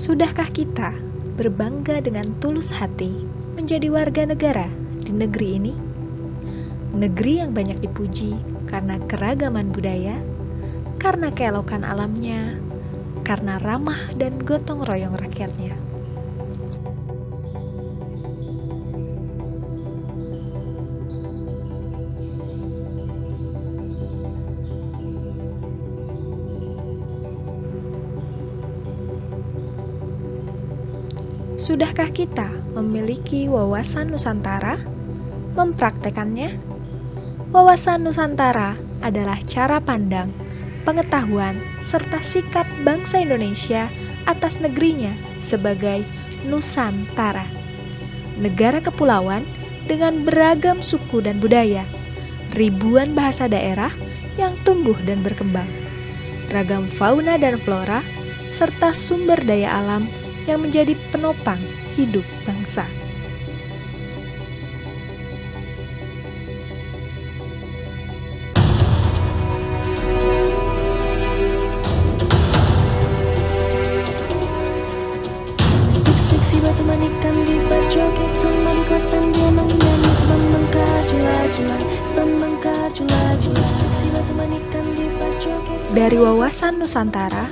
Sudahkah kita berbangga dengan tulus hati menjadi warga negara di negeri ini? Negeri yang banyak dipuji karena keragaman budaya, karena keelokan alamnya, karena ramah dan gotong royong rakyatnya. Sudahkah kita memiliki wawasan Nusantara, mempraktekannya? Wawasan Nusantara adalah cara pandang, pengetahuan, serta sikap bangsa Indonesia atas negerinya sebagai Nusantara. Negara kepulauan dengan beragam suku dan budaya, ribuan bahasa daerah yang tumbuh dan berkembang, ragam fauna dan flora, serta sumber daya alam yang menjadi penopang hidup bangsa. Si batu manikan di bajoget sama di kotan dia menyanyi sebab mengkajula-jula si batu manikan di bajoget. Dari wawasan Nusantara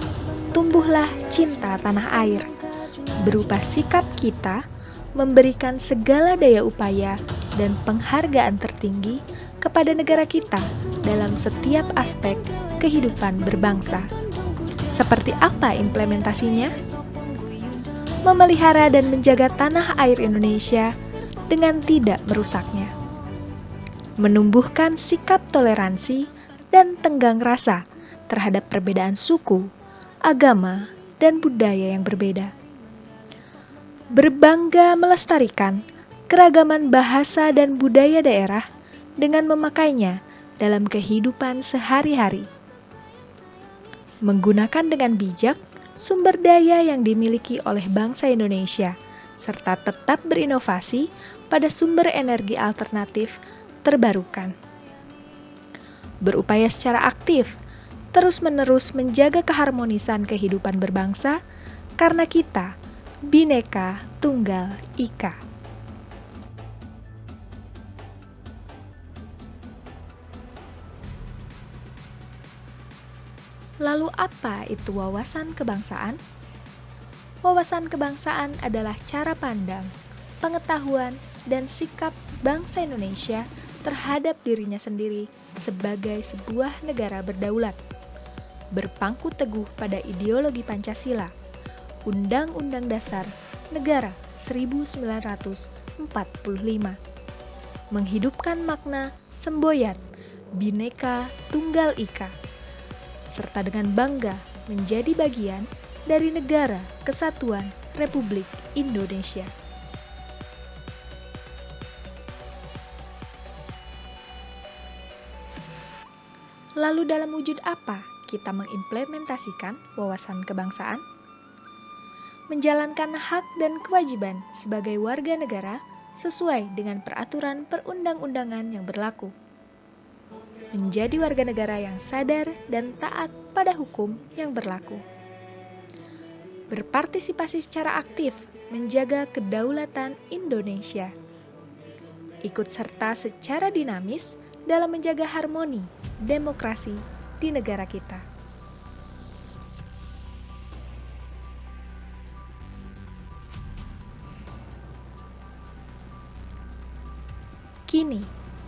tumbuhlah cinta tanah air berupa sikap kita memberikan segala daya upaya dan penghargaan tertinggi kepada negara kita dalam setiap aspek kehidupan berbangsa. Seperti apa implementasinya? Memelihara dan menjaga tanah air Indonesia dengan tidak merusaknya. Menumbuhkan sikap toleransi dan tenggang rasa terhadap perbedaan suku, agama, dan budaya yang berbeda. Berbangga melestarikan keragaman bahasa dan budaya daerah dengan memakainya dalam kehidupan sehari-hari. Menggunakan dengan bijak sumber daya yang dimiliki oleh bangsa Indonesia, serta tetap berinovasi pada sumber energi alternatif terbarukan. Berupaya secara aktif, terus-menerus menjaga keharmonisan kehidupan berbangsa, karena kita Bhinneka Tunggal Ika. Lalu apa itu wawasan kebangsaan? Wawasan kebangsaan adalah cara pandang, pengetahuan, dan sikap bangsa Indonesia terhadap dirinya sendiri sebagai sebuah negara berdaulat, berpangku teguh pada ideologi Pancasila, Undang-Undang Dasar Negara 1945, menghidupkan makna semboyan Bhinneka Tunggal Ika, serta dengan bangga menjadi bagian dari Negara Kesatuan Republik Indonesia. Lalu dalam wujud apa kita mengimplementasikan wawasan kebangsaan? Menjalankan hak dan kewajiban sebagai warga negara sesuai dengan peraturan perundang-undangan yang berlaku. Menjadi warga negara yang sadar dan taat pada hukum yang berlaku. Berpartisipasi secara aktif menjaga kedaulatan Indonesia. Ikut serta secara dinamis dalam menjaga harmoni demokrasi di negara kita. Kini,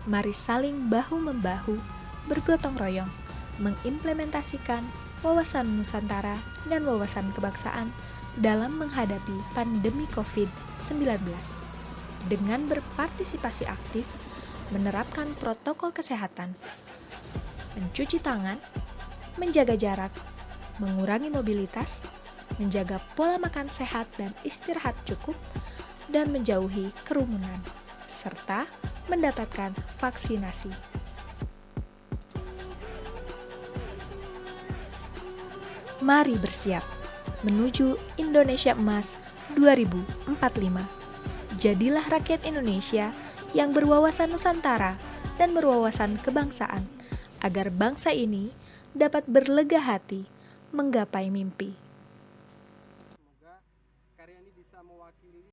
mari saling bahu-membahu, bergotong royong, mengimplementasikan wawasan Nusantara dan wawasan kebangsaan dalam menghadapi pandemi COVID-19 dengan berpartisipasi aktif, menerapkan protokol kesehatan, mencuci tangan, menjaga jarak, mengurangi mobilitas, menjaga pola makan sehat dan istirahat cukup, dan menjauhi kerumunan, serta mendapatkan vaksinasi. Mari bersiap menuju Indonesia Emas 2045. Jadilah rakyat Indonesia yang berwawasan Nusantara dan berwawasan kebangsaan, agar bangsa ini dapat berlega hati menggapai mimpi. mewakili